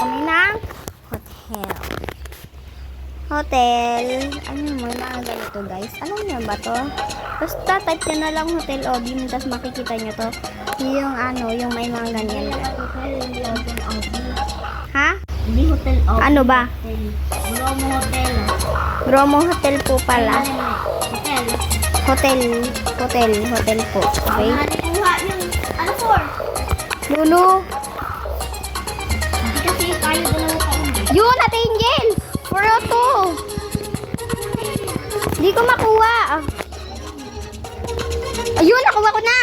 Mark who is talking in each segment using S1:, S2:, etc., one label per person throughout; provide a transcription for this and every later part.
S1: kami ng hotel. Hotel. Ano naman mga ganito guys? Alam niyo ba to? Basta type nyo na lang hotel Obim. Tapos makikita nyo to. Yung ano, yung may mga ganyan. Ha?
S2: Hindi hotel Obim.
S1: Ano ba?
S2: Bromo Hotel.
S1: Bromo Hotel po pala.
S2: Hotel.
S1: Hotel po. Okay?
S2: Kuha yung ano for?
S1: Lulu.
S2: Hindi kasi tayo dalawa pa rin.
S1: Yun, Ate Angel! 402! Hindi ko makuha. Ayun, nakuha ko na.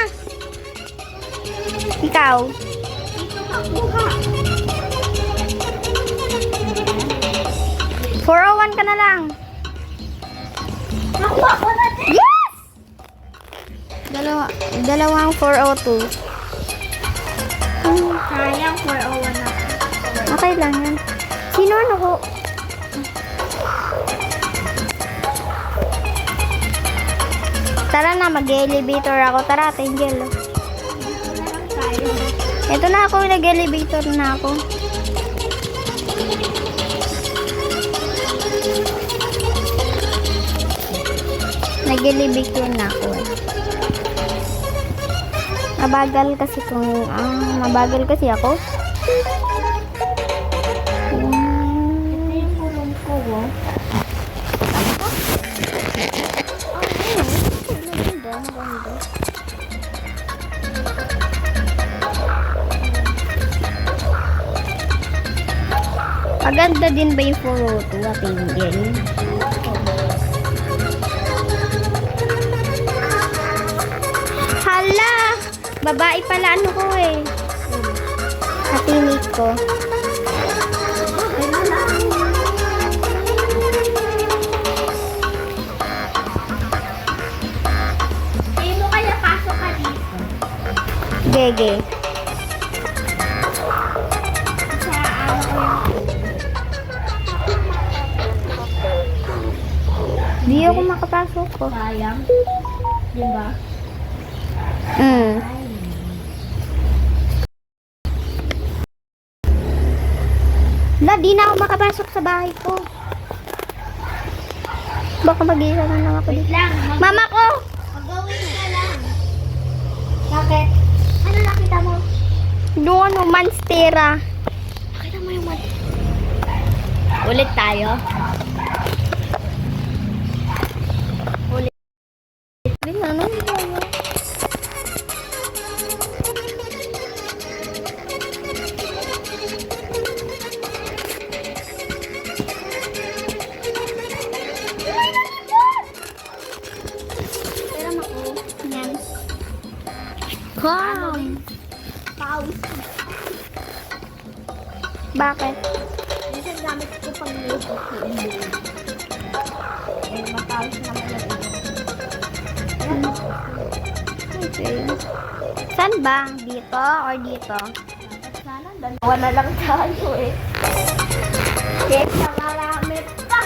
S1: Ikaw?
S2: Dito ka kuha.
S1: 401 ka na lang.
S2: Nakuha ko na din.
S1: Yes! Dalawang 402.
S2: Sayang 401 na.
S1: Okay lang yan. Sino ano ko? Tara na, mag-elevator ako. Tara, Ate Angel.
S2: Dito na lang tayo.
S1: Ito na ako, nag-elevator na ako. Nag-elevator na ako. Mabagal kasi ako.
S2: Ito yung room ko. Oh.
S1: Maganda din ba yung 402 at Angel? Hala! Babae pala ano ko eh. Katinit ko.
S2: Sino kaya pasok ka dito?
S1: Gege.
S2: Sa ano ko yung
S1: Di ako makapasok ko.
S2: sayang. Diba?
S1: Di na ako makapasok sa bahay ko. Baka mag-iisa na lang ako
S2: Wait
S1: dito.
S2: lang.
S1: Mama ko!
S2: Mag-gawin ka lang. Bakit? Ano nakita mo?
S1: Doon ano, Monstera.
S2: Nakita mo yung ulit tayo?
S1: Di na, ano tayo?
S2: Pero ako,
S1: Yan. Come!
S2: pause.
S1: Bakit?
S2: Minsan gamit ko pang music ko. Eh, mapause naman yung
S1: Okay. Saan ba? Dito or dito?
S2: sana dalawa na lang tayo eh. Kesa marami pa.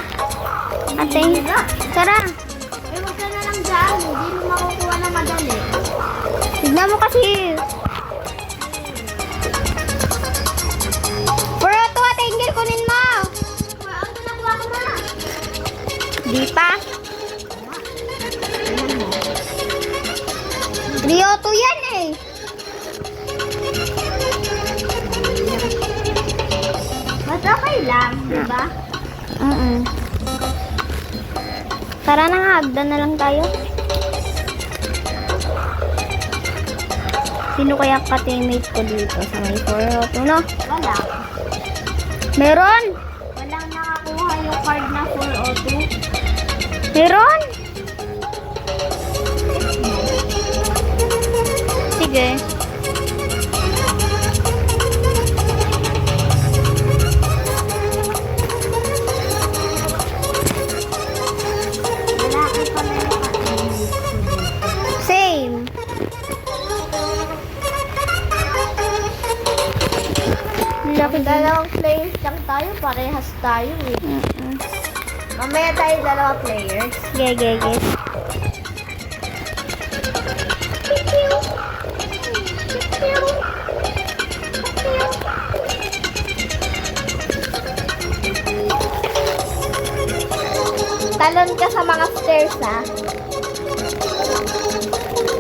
S1: Ate, tara.
S2: Eh, huwag ka na lang dyan. Hindi mo makukuha na madali.
S1: Tignan mo kasi. Puro to, Ate Angel, kunin mo.
S2: Ano nakuha ko na?
S1: Di pa. Rio to yan eh.
S2: Mas okay lang, di ba?
S1: Tara na nga, hagdan na lang tayo. Sino kaya ka-teammate ko dito sa may 402, no?
S2: Wala.
S1: Meron!
S2: Walang nakakuha yung card na 402.
S1: Meron! Sige.
S2: Lalaki pa na yung ka-teammate ko dito.
S1: Same. Laki
S2: Dalawang players lang tayo, parehas tayo eh. Mamaya tayo dalawa players.
S1: Ge.
S2: sa mga stairs, ha?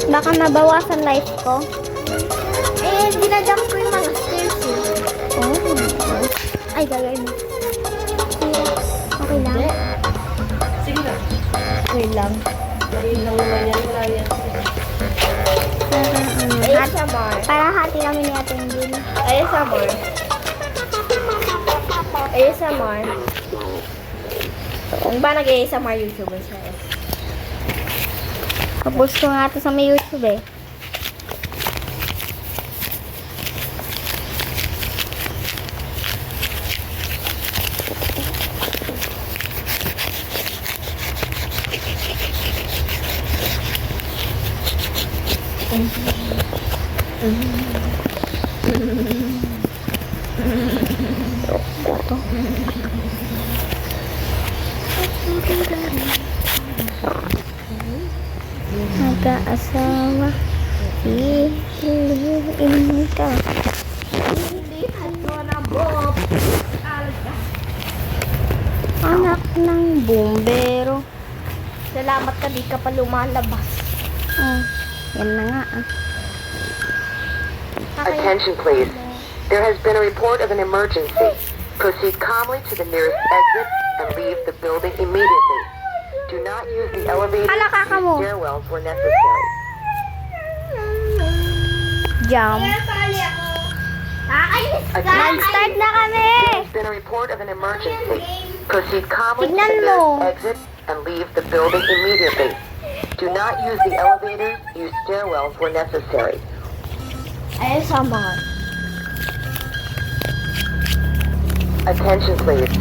S1: Baka mabawasan life ko.
S2: Eh, dinadam ko yung mga stairs, eh.
S1: Oh. Ay, gagawin mo. Okay lang.
S3: Sige na.
S2: Okay lang.
S3: Ayun lang naman yan. Wala yan.
S2: ASMR.
S1: Para hati kami ni Ate Angel.
S2: ASMR. ASMR. Kung ba nag-ASMR YouTuber siya, eh?
S1: Kapos ko nga ito sa may YouTube eh. Mag-aasawa, ihihin ka.
S2: Hindi, hato na, Bob. Alga.
S1: Anak ng bumbero.
S2: Salamat ka, di ka pa lumalabas.
S1: Oh, yan na nga ah.
S4: Attention, please. There has been a report of an emergency. Proceed calmly to the nearest exit and leave the building immediately. Do not use the elevator
S1: Hala, kaka mo.
S4: or stairwells where necessary.
S1: Jump.
S2: Nakakainis ka.
S1: Nag-start na kami!
S4: There has been a report of an emergency. Proceed calmly to the
S1: Tignan
S4: nearest
S1: mo.
S4: exit and leave the building immediately. Do not use the elevators, use stairwells where necessary.
S2: ASMR.
S4: Attention, please.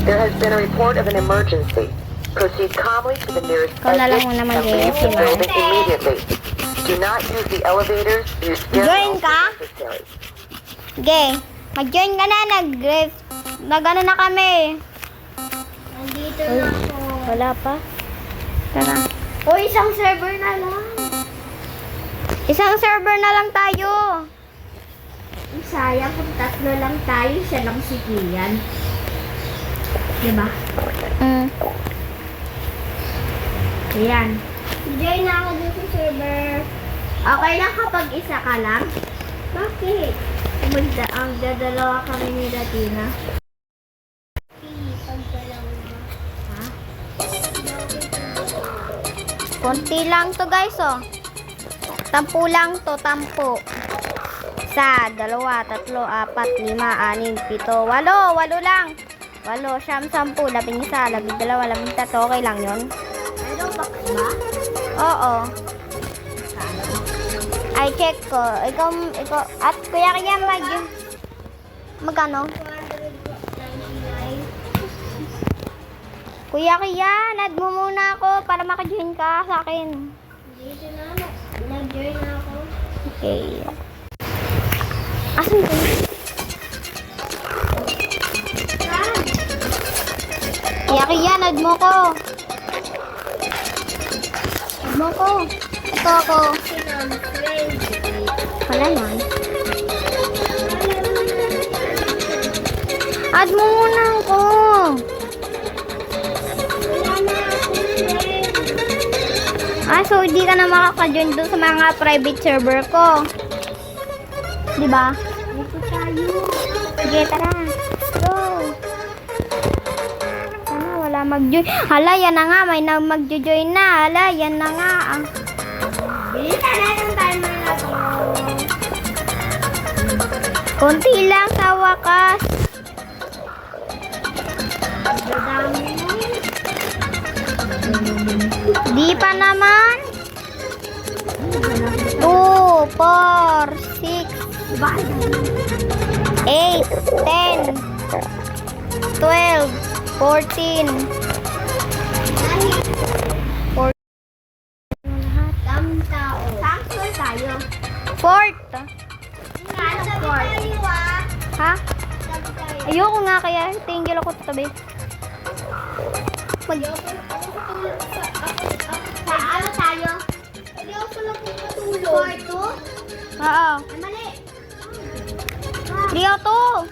S4: There has been a report of an emergency. Proceed calmly to the nearest
S1: Ikaw na lang
S4: exit
S1: muna
S4: and leave the
S1: mag-ASMR.
S4: building immediately. Do not use the elevators, use
S1: Join
S4: stairwells
S1: ka?
S4: where necessary.
S1: Okay, mag-join ka na. Nag-ano na kami.
S2: Nandito na ako.
S1: Wala pa. Tara.
S2: O, isang server na lang.
S1: Isang server na lang tayo.
S2: Sayang kung tatlo lang tayo, siya lang si Kian. Diba?
S1: Mm.
S2: Ayan. Join na ako dun sa server. Okay lang kapag isa ka lang? Bakit? Ang dadalawa kami ni Latina. Ha?
S1: Konti lang to guys oh. Tampu lang to, tampu. Isa, dalawa, tatlo, apat, lima, anim, pito, walo. Walo lang. Walo, siyam, sampu, labing isa, labing dalawa, labing tatlo. Okay lang yun?
S2: Ano ba?
S1: Oo. Ay, check ko. Ikaw, at kuya kaya magkano? Kuya kaya, nad mo muna ako para makajoin ka sa akin.
S2: Dito na, nag-join na ako.
S1: Okay. Asan ko? Kuya kaya, nad mo ko. Nad mo ko. Ito ako. Wala lang. Add mo muna ako. Ah, so hindi ka na makaka-join doon sa mga private server ko. Di ba?
S2: Dito tayo.
S1: Sige, tara. Go. Sana wala mag-join. Hala, yan na nga. May na mag-join na. Hala, yan na nga. Ah.
S2: Bilisan natin tayo mga to.
S1: Konti lang sa wakas.
S2: Dadami mo.
S1: Di pa naman. 2, 4, 6, 8, 10, 12, 14.
S2: Daming tao. Saan store tayo?
S1: Fourth.
S2: Ano tayo ah?
S1: Ha? Ayoko nga kaya. Tingil ako tatabi.
S2: Sa ano tayo? Hindi ako lang matulog. Kwarto?
S1: Oo.
S2: Ay, mali.
S1: 3 o 2.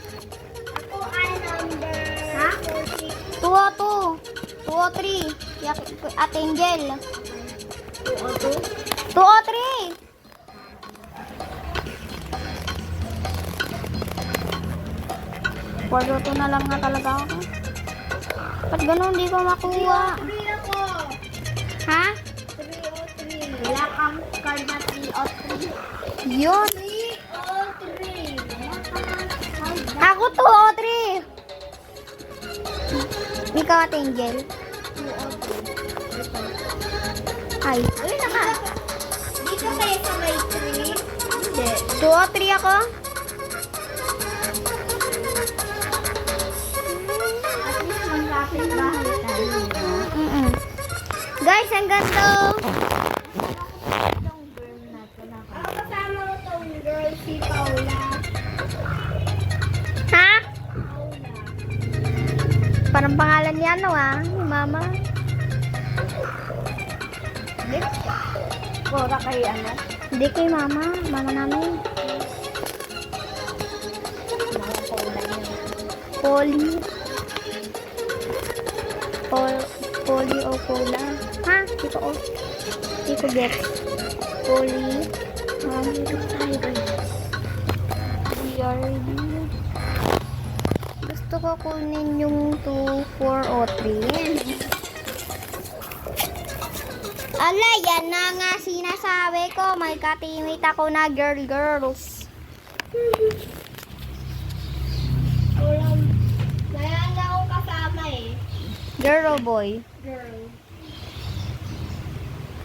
S2: Ako ay number... Ha?
S1: 2 o 2. 2 o 3. Ate Angel. 2 o 3. Pwede na lang nga talaga ako. Ba't ganun? Hindi ko makuha.
S2: 3 ako.
S1: Ha?
S2: 303. Wala kang card na 303.
S1: Yun.
S2: 303. Wala kang card na
S1: Ako 2 o 3. Ikaw, Ate Angel.
S2: 203.
S1: Ay.
S2: Uy, dito kayo sa may 3. Hindi.
S1: 2 o 3 ako.
S2: At least malapit bahay tayo.
S1: Guys, ang ganito.
S2: Itong girl na to na. Ako kasama ko tong girl, si Paula.
S1: Ha?
S2: Paula.
S1: Parang pangalan niya, no, ni Mama.
S2: Kora kay ano?
S1: Hindi kay Mama. Mama namin.
S2: Mga Paula niya.
S1: Polly. Polly o Paula. Ha? Di ko, di ko get. Polly. DRD. Gusto ko kunin yung 2, 4 o 3. Ala, yan na nga sinasabi ko. May katimate ako na girls.
S2: Kaya nga ako kasama eh.
S1: Girl o boy?
S2: Girl.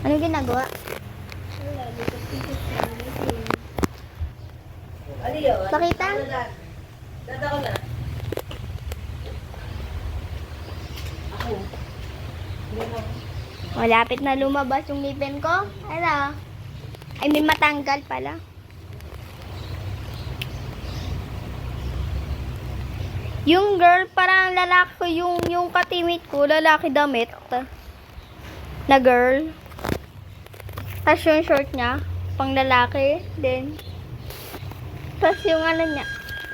S1: Ano ginagawa?
S2: Wala, dito sa
S3: Ano yun?
S1: Pakita?
S3: Dada ko na. Ako. Hindi na.
S1: Malapit na lumabas yung ngipin ko. Ano? Ay, may matanggal pala. Yung girl, parang lalaki yung katimate ko, lalaki damit. Na girl. Tapos yung short niya, pang lalaki. Then, tapos yung ano niya.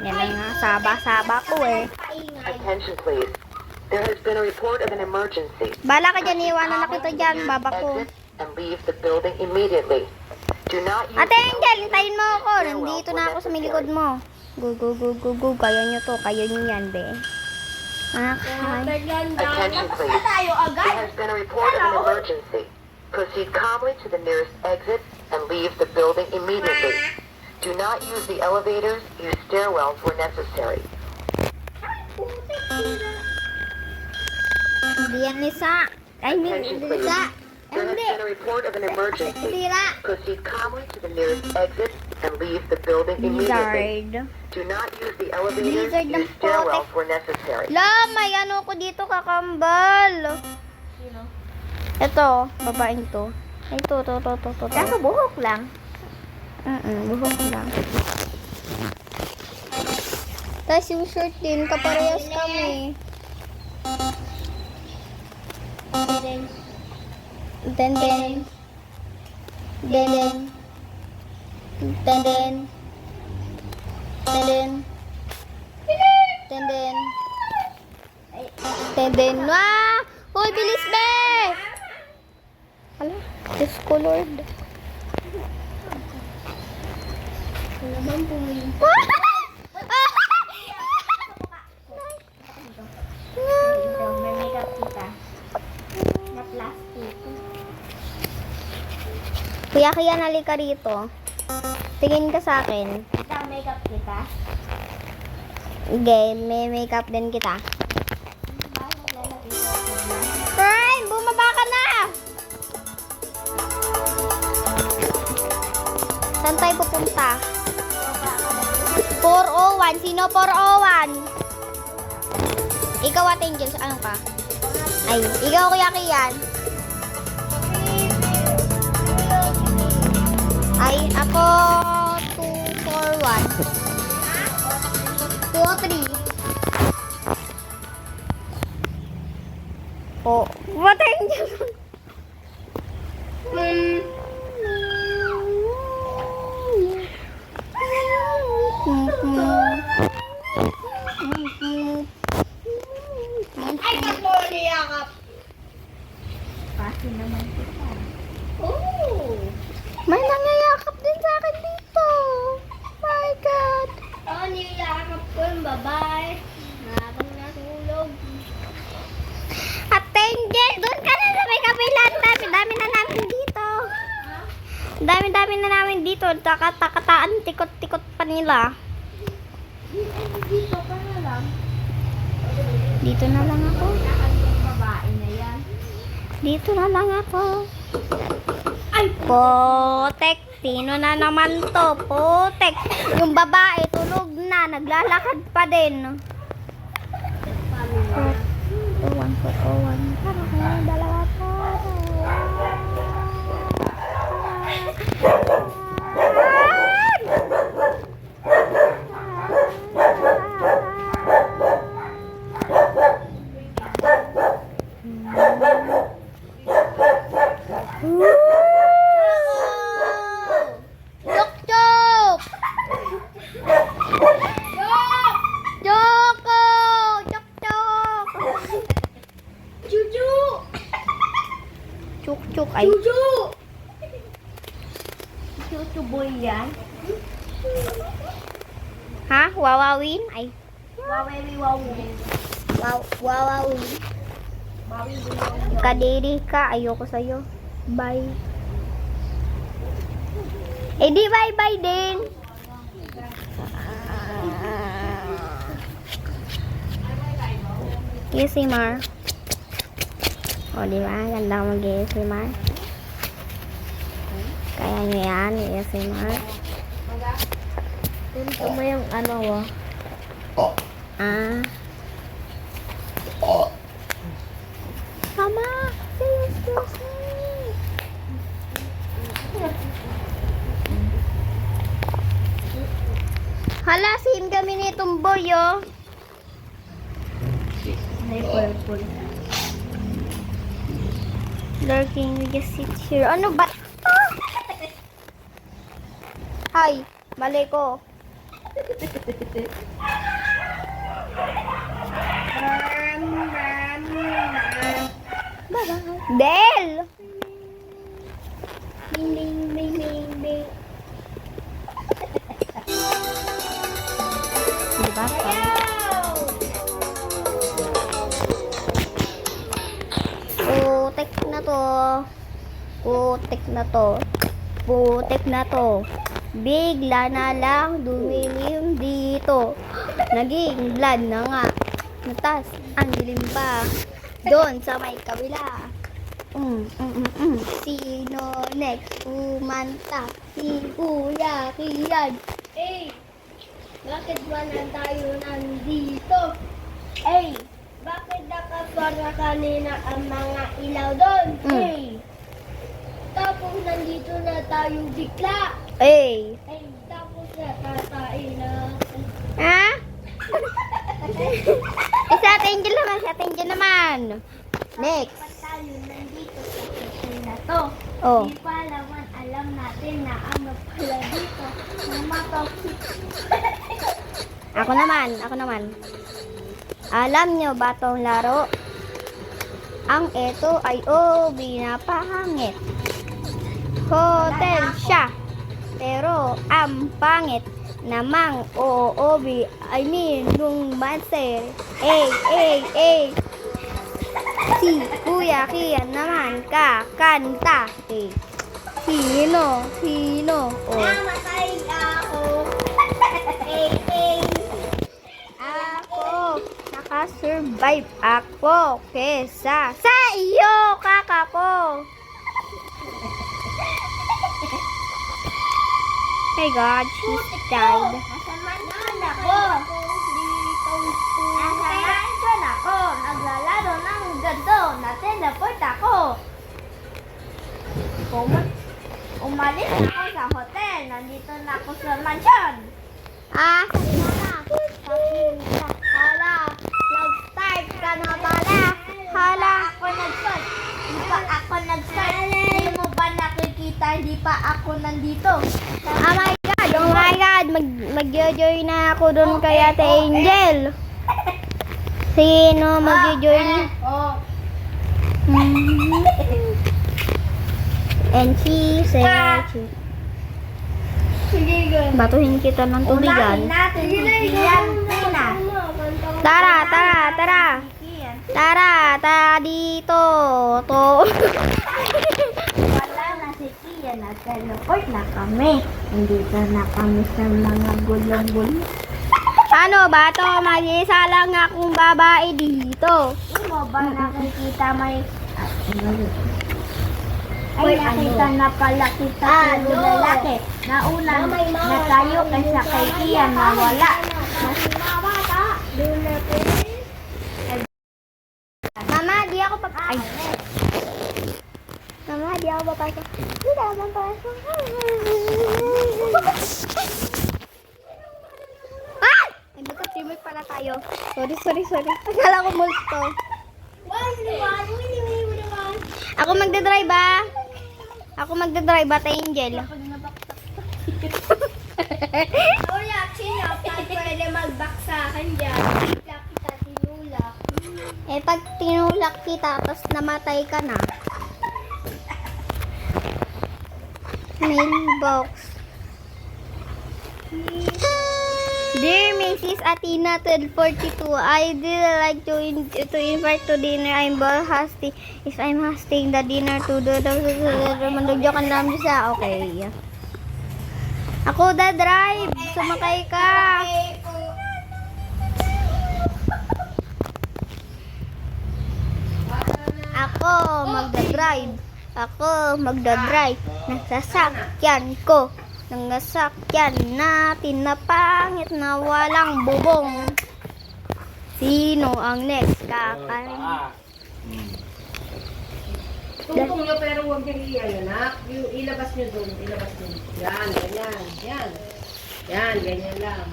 S1: Yan na nga, saba-saba ko eh.
S4: Attention please. There has been a report of an emergency.
S1: Bala ka dyan, iwanan na kita dyan, baba ko.
S4: Exit and leave the building immediately. Do not use
S1: Ate Angel, hintayin mo ako. Nandito na ako sa may likod mo. Go, go, go, go, go. Kaya nyo to. Kaya nyo yan, be. Okay.
S4: Attention please.
S2: Tayo
S4: There
S2: agad.
S4: has been a report of an emergency. Proceed calmly to the nearest exit and leave the building immediately. Do not use the elevators. Use stairwells where necessary.
S1: Hindi yan isa. I mean,
S4: Attention
S1: hindi
S4: please.
S1: isa.
S4: There has
S1: Hindi.
S4: been a report of an emergency.
S1: Tira.
S4: Proceed calmly to the nearest exit and leave the building immediately.
S1: Lizard.
S4: Do not use the elevators.
S1: Lizard ng
S4: Use stairwells where necessary.
S1: La, may ano ko dito kakambal. Ito, babaeng to. Ito, to. Kaso buhok lang. Buhok lang. Tapos yung shirt din, kaparehas kami. Then. Wah! Hoy, bilis be! Ala, discolored.
S2: Naman bumili. May makeup kita. Na plastic.
S1: Kuya, halika rito. Tingin ka sa akin.
S2: Ito, makeup kita.
S1: Okay, may makeup din kita. Fern, bumaba ka na! Saan tayo pupunta? 401. Sino 401? Ikaw, Ate Angel. Ano ka? Ay, ikaw, Kuya Kian. Ay, ako 241. 203. Oh, what are you
S2: Ay, kapoli yakap. Oh!
S1: May nangyayakap din sa akin dito. My God.
S2: Oh, niyakap ko yung babae. Habang natulog.
S1: At Angel, doon ka na sa may kabila. Dami na namin dito. Dami na namin dito. Takataan, tikot-tikot pa nila.
S2: Dito ka na lang.
S1: Dito na lang ako.
S2: Lakad yung babae na yan.
S1: Dito na lang ako. Ay, potek. Sino na naman to? Potek. Yung babae, tulog na. Naglalakad pa din. Tuwan ko, tuwan. Dalawa pa. Chok chok! Choko! Chok chok!
S2: Chuchu!
S1: Chuk chuk ay.
S2: Chuchu! Chuchu boy yan.
S1: Ha? Wawawin? Ay.
S2: Wawewi wawu.
S1: Wawawin. Kadiri ka. Ayoko sa'yo. Bye. Eh di bye-bye din. ASMR. O, di ba? Ganda mag-ASMR. Kaya nyo yan, ASMR.
S2: Ito mo yung ano wo.
S1: Ah. Mama, say excuse me. Hala, same kami nitong boy, oh.
S2: May purple.
S1: Lurking, we just sit here. Ano ba? Ah! Hi, mali ko. Bye-bye. Del!
S2: Bing bing bing bing bing.
S1: Diba? Putik na to. Putik na to. Putik na to. Bigla na lang dumilim dito. Naging blood na nga. Natas ang dilim pa. Doon sa may kabila. Sino next umanta? Si Kuya Kian.
S2: Eh, bakit ba na tayo nandito? Eh, bakit nakapara kanina ang mga ilaw doon? Eh, tapos nandito na tayo bigla.
S1: Eh.
S2: Eh, tapos natatay na.
S1: Ha? Sa Angel naman, sa Angel naman. Next.
S2: Bakit tayo nandito sa session na to?
S1: Oh.
S2: Di pa naman alam natin na ano pala dito. Namatoxic.
S1: Ako naman. Alam nyo ba tong laro? Ang ito ay binapahangit. Hotel siya. Pero ang pangit namang I mean, nung master. Si Kuya Kian naman kakanta. Sino? Oh.
S2: Namatay ako.
S1: Ako, nakasurvive ako kesa sa iyo, kaka ko. My God, she's died.
S2: Nasamahan ako. Nasamahan ako. Naglalaro ng ganto. Nateleport ako. Umalis ako sa hotel. Nandito na ako sa mansion.
S1: Ah,
S2: Hala, nag-start ka na pala.
S1: hala.
S2: Ako nag-start. Di pa ako nag-start. Hindi mo ba nakikita? Hindi pa ako nandito.
S1: Oh my God, mag-join na ako doon kay Ate Angel. Sino mag-join?
S2: Oh.
S1: And she said,
S2: Sige, girl.
S1: batuhin kita ng
S2: Unahin
S1: tubigan.
S2: natin si Kian Tina.
S1: Tara, tara, tara.
S2: Kian.
S1: Tara, tara dito. To.
S2: Wala na si Kian at teleport na kami. Nandito na kami sa mga gulong-gulong.
S1: Ano ba to? Mag-isa lang akong babae dito.
S2: Hindi mo ba nakikita may... Ay, nakita na pala kita puro lalaki. Nauna na tayo kaysa kay Kian na wala.
S1: Mama, di ako papasok. Ay. Mama, di ako papasok. Di naman papasok. Ah! Ay, magka-teamwork pala tayo. Sorry. Akala ko multo. Ako magdadrive ah. Ako magdadrive at Angel.
S2: Reaction niya, pwede mag-back sa akin dyan. Kita tinulak.
S1: Eh, pag tinulak kita, tapos namatay ka na. Mailbox. Dear Mrs. Athena 1242, I did like to invite to dinner. I'm very hasty. If I'm hosting the dinner to mandugyo ka lang siya. Okay. Ako da drive. Sumakay ka. Ako magdadrive. Ako magdadrive. Nasasakyan ko. Nangasakyan natin na pangit na walang bubong. Sino ang next kakain?
S3: Tungtong nyo pero huwag nyo anak. Yung ilabas nyo doon. Ilabas nyo. Yan, ganyan. Yan. Yan, ganyan lang.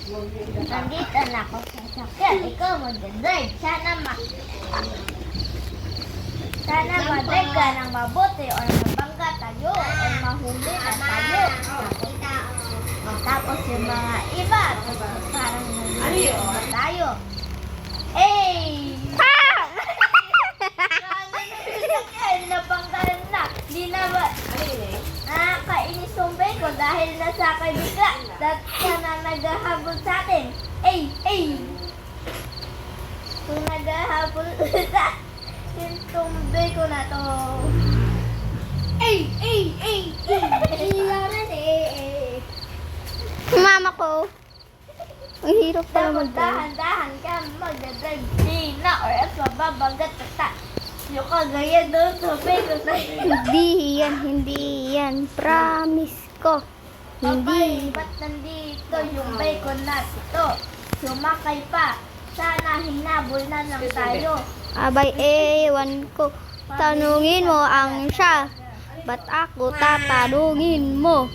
S3: Huwag nyo ilabas.
S2: Nandito na ako sa sakyan. Ikaw mag-drive. Sana mag-drive ka ng mabuti o mabangga tayo o mahuli na tayo. Tapos yung mga iba, parang nandito na tayo. Eh! Napanggalan na. Di na ba? Nakakainis yung ko dahil nasakay bigla. Dahil sana naghahabol sa atin. Ay! Kung naghahabol sa yung tumbay ko na to. Ay! Iyaran eh.
S1: Mama ko. Ang hirap pala
S2: Dapat
S1: mag-drive.
S2: dahan-dahan ka mag-drive. Di na or else mababagat ka. Yung kagaya doon tumbay ko na.
S1: Hindi yan. Promise ko.
S2: Hindi.
S1: Hindi.
S2: Ba't nandito yung bacon na ito? Sumakay pa. Sana hinabol na lang tayo.
S1: Abay, ewan ko. Tanungin mo ang siya. Ba't ako tatanungin mo?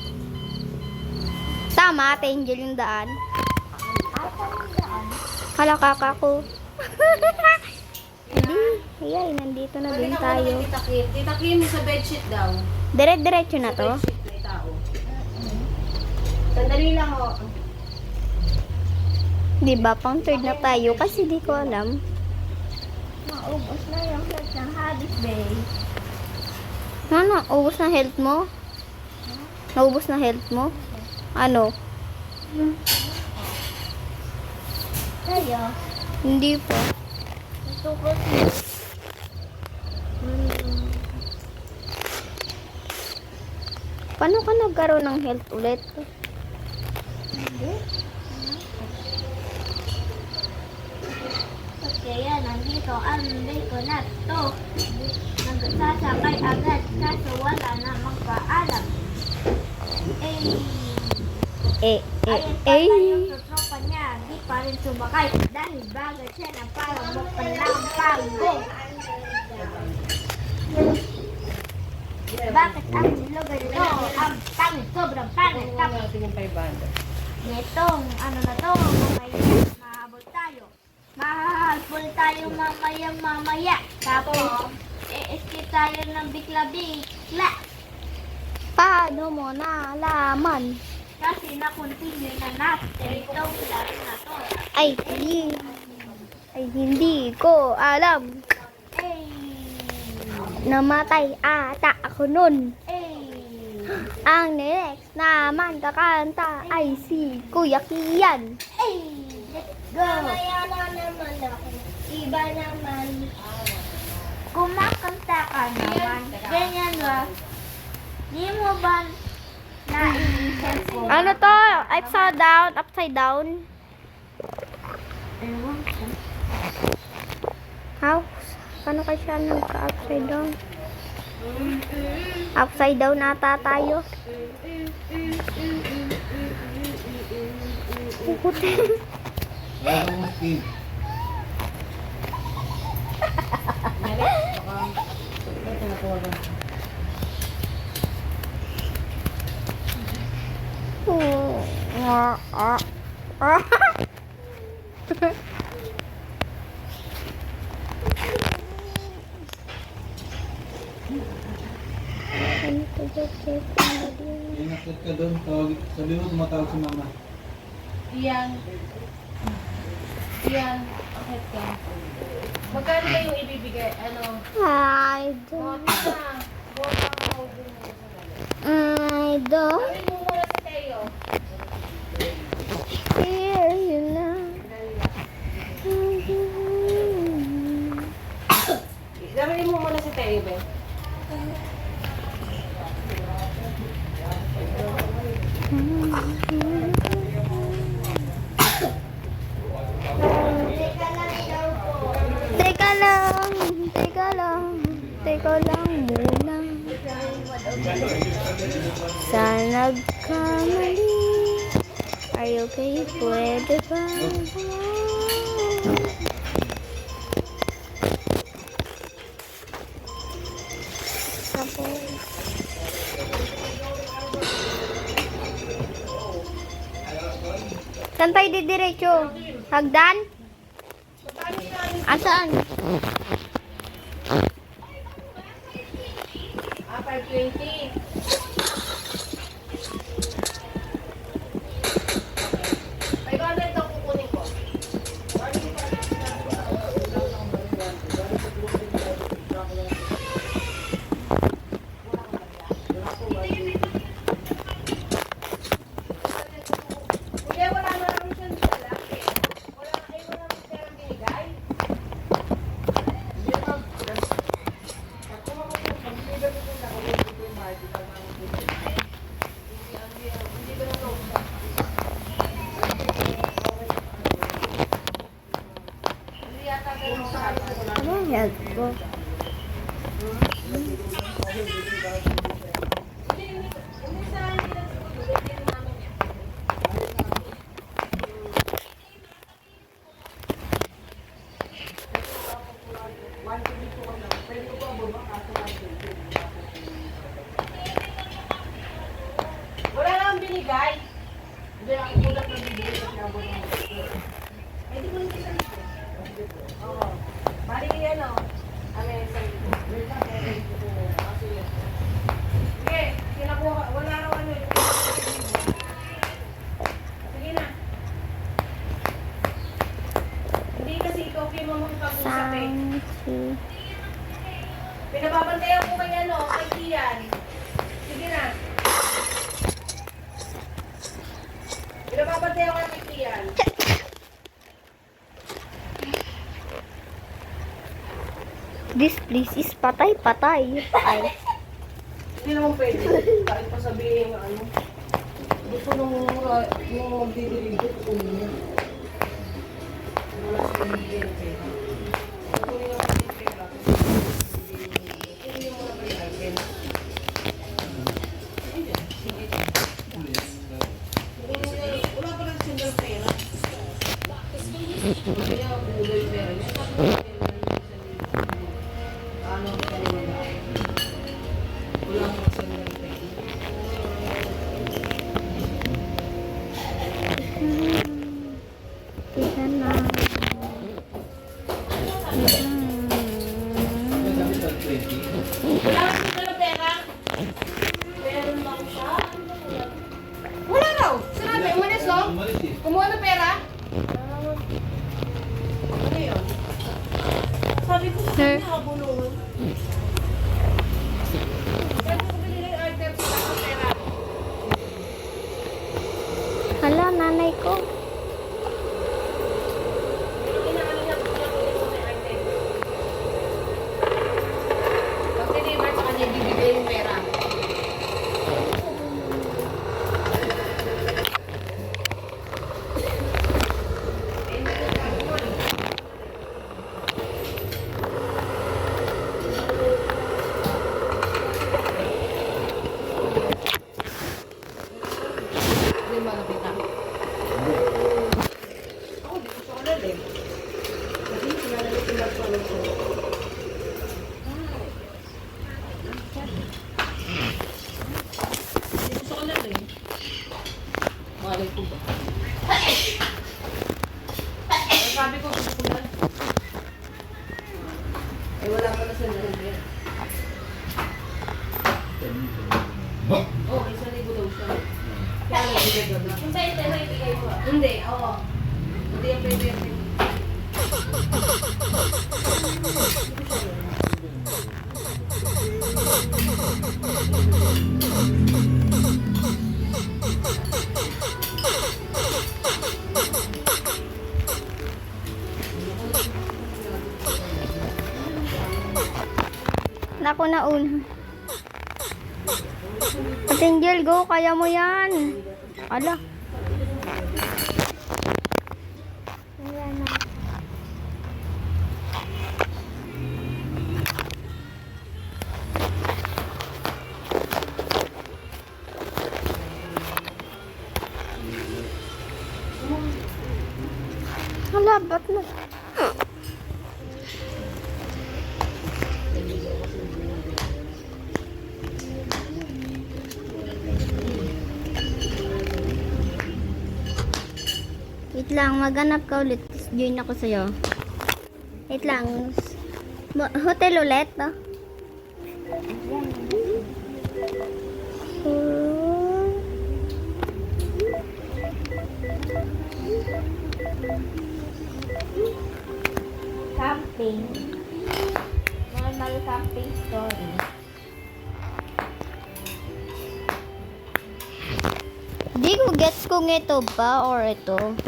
S1: Tama, Ate Angel yung daan. Halakaka ko. Hindi. Ayay, nandito na
S3: Pwede
S1: din
S3: ka muna
S1: tayo.
S3: kay Tita Kim. Tita Kim, sa bedsheet daw.
S1: Dire-diretso na to.
S3: Bedsheet may tao. Sandali lang ho.
S1: Di ba? Pang third na tayo kasi di ko alam.
S2: Maubos na yung set ng habit, babe.
S1: Ano? Ubus na health mo? Naubos na health mo? Ano?
S2: Tayo.
S1: Hindi po.
S2: Gusto ko
S1: Paano ka nagkaroon ng health ulit?
S2: kaya nandito ang bacon na to. Nagsasakay agad kaso wala na magpaalam. Ayun pa yung tropa niya, di pa rin sumakay dahil bagay siya na parang magpalampago. Bakit ang nilugar ito? Ang pangit, sobrang pangit.
S3: Kuha natin yung 500.
S2: Netong, ano na to, mamaya, mahabol tayo. Mahabol tayo mamaya. Tapos, escape tayo ng bigla-bigla.
S1: Paano mo nalaman?
S2: Kasi na-continue na natin itong laro na to.
S1: Ay, hindi ko alam.
S2: Hey!
S1: Namatay ata ako nun.
S2: Eh.
S1: Ang next naman kakanta ay si Kuya Kian.
S2: Eh. Let's go. Mamaya na naman ako. Iba naman. Kumakanta ka naman. Ganyan ba? Di mo ba naiisip ko?
S1: Ano to? Upside down? Upside down?
S2: Ewan ko.
S1: How? Paano ka siya nagka-upside down? Upside down ata tayo. Pukutin.
S5: Inakit ka doon, sabi mo tumatawag si mama.
S3: Iyan. Iyan. Akit ka. Magkano ba yung ibibigay? Ano?
S1: I don't. I don't
S3: Sabi mo muna sa Teo.
S1: hear you now.
S3: Sabi mo muna sa Teo, be.
S1: Teka lang, teka lang, teka lang muna. Sa nagkamali, are you okay? Pwede ba? Tapos, saan tayo didiretso? Hagdan? Asaan?
S3: 520. Ay, gano'n ito kukunin ko. Kuya, wala na lang siya sa laki. Wala na perang binigay.
S1: Ano ang health ko?
S3: Wala lang binigay. Hindi, ang ulat na bibigay sa kinabot ng ay, di ko hindi sa lito. Oo. Bali yan, o. Ano yung sa lito? Sige, kinakuha. Wala raw ano yung sige na. Hindi kasi ikaw kayo mamapag-usap eh. Pinababantayan ko kay ano, kay Kian. Sige na. Pinababantayan ko kay Kian.
S1: This place is patay-patay. Ay.
S3: Hindi naman pwede. Kahit pa sabihin nga ano. Gusto nung magdidirigo, kunin niya. Wala siya hindi pera. Kunin niya yung pera. Kunin niya muna kay Alvin. Wala pa lang single pera. Kunin niya ulo yung pera niya. Ano ka naman na? Wala pa single pera.
S1: Teka na.
S5: Sabi sa 20.
S3: Wala ka single pera? Meron lang siya? Wala raw! Sinabi, umalis no?
S5: Umalis eh.
S3: Kumuha ng pera? Ano yun? Sabi ko sa
S1: Sir.
S3: kanya, nakabulungan. Sabi ko, gusto ko yan. Eh, wala pala sa nalagay. Oo, 1,000 daw siya. Kaya lang, ibigay ko na.
S2: Kung sa'yo, sa'yo, ibigay mo.
S3: Hindi, oo. Hindi yung pwede.
S1: Naku na una. Ate Angel, go. Kaya mo yan. Ala. Ayan na. Hala, ba't na? Wait lang, maghanap ka ulit. Join ako sa'yo. Wait lang. Hotel ulit, no?
S2: Camping. Normal camping story.
S1: Di ko gets kung ito ba or ito.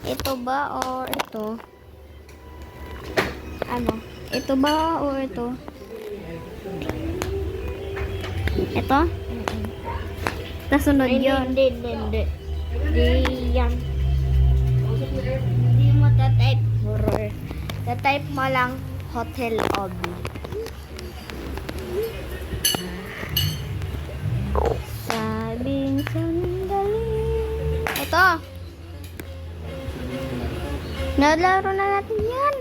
S1: Ito ba or ito? Ano? Ito ba or ito? Ito? Nasunod yun.
S2: Hindi. Di yan. Hindi mo tatype horror. Tatype mo lang hotel lobby.
S1: Sabing sandali. Ito. Nalaro na natin yan.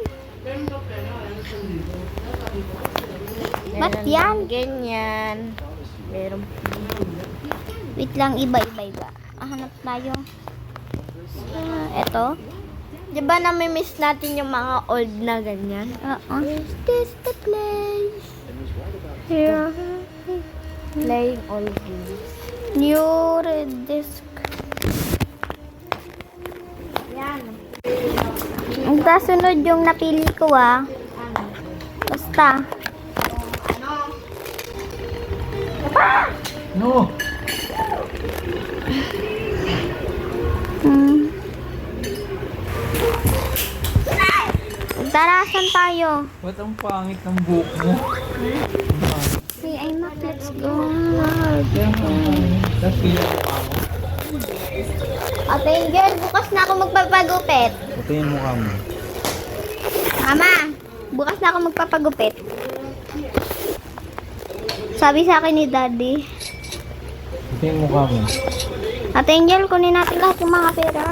S1: Ba't yan?
S2: Ganyan. Meron.
S1: Wait lang, iba. Hanap tayo. Ito.
S2: Diba nami-miss natin yung mga old na ganyan?
S1: Is this the place? Here.
S2: Playing all games.
S1: New red disc.
S2: Yan.
S1: Ang kasunod yung napili ko Basta.
S5: No!
S1: Tarasan tayo.
S5: Ba't ang pangit ng buhok mo?
S1: Hey, Imac, let's go.
S5: Kaya ang pangit. Tapos pila ko pa mo.
S1: Ate Angel, bukas na ako magpapagupit.
S5: Ito yung mukha mo.
S1: Mama, bukas na ako magpapagupit. Sabi sa akin ni Daddy.
S5: Ito yung mukha mo.
S1: Ate Angel, kunin natin lahat yung mga pera.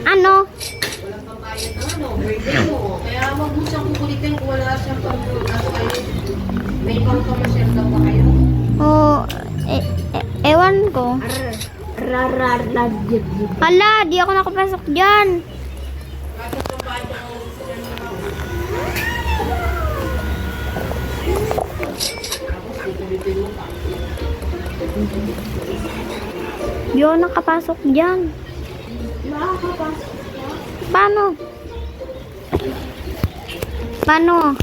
S1: Ano?
S3: Walang pambayad na birthday mo. Kaya wag mo siyang kukulitin kung wala siyang pang-ano kayo. May pang-commercial daw ba kayo?
S1: Ewan ko.
S2: Rararagid.
S1: Hala, di ako nakapasok dyan.
S3: Bakit pambayad na
S1: Di ako nakapasok dyan.
S2: Makakapasok.
S1: Paano? Paano?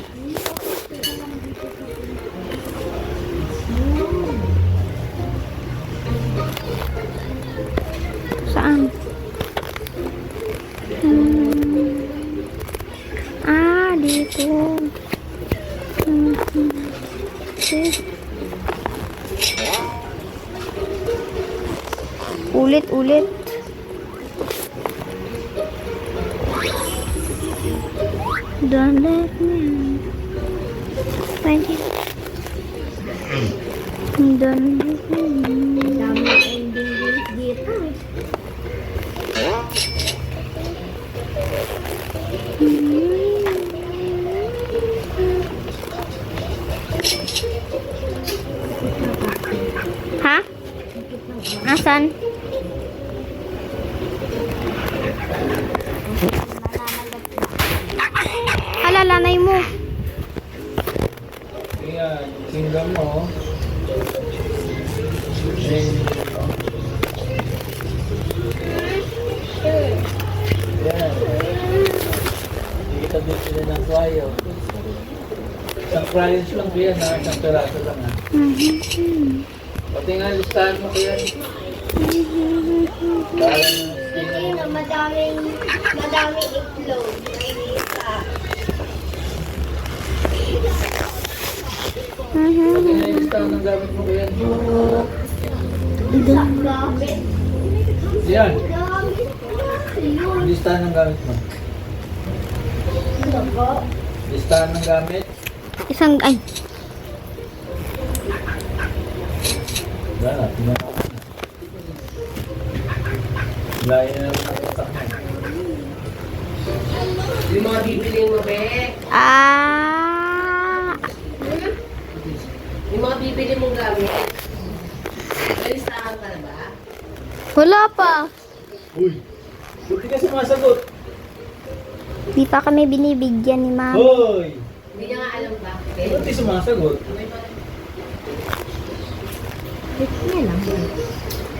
S1: Saan? Dito. Okay. Ulit. Don't let me. Thank you. Don't let me.
S2: Dami ending games dito.
S1: Ha? Asan? Alalanay mo.
S5: Ayan, singgam mo. Ayan. Ayan. Kita din sila ng kwayo. Isang crayons lang kaya na, isang peraso lang ha. Pati nga listahan mo kaya. Para na
S2: Madaming itlog.
S5: pati nga listahan ng gamit mo kaya.
S2: Gamit.
S5: Yan, listahan ng gamit mo. Listahan ng gamit.
S1: Isang, ay,
S5: Wala, tinatawag na. Layo na lang ang utak mo.
S3: Yung mga bibili mo, be. Yung mga bibili mong gamit. May listahan ka na ba?
S1: wala pa.
S5: Uy! Buti ka sumasagot.
S1: Di pa kami binibigyan ni Mama.
S5: Hoy!
S3: Hindi niya nga alam ba?
S5: Buti sumasagot.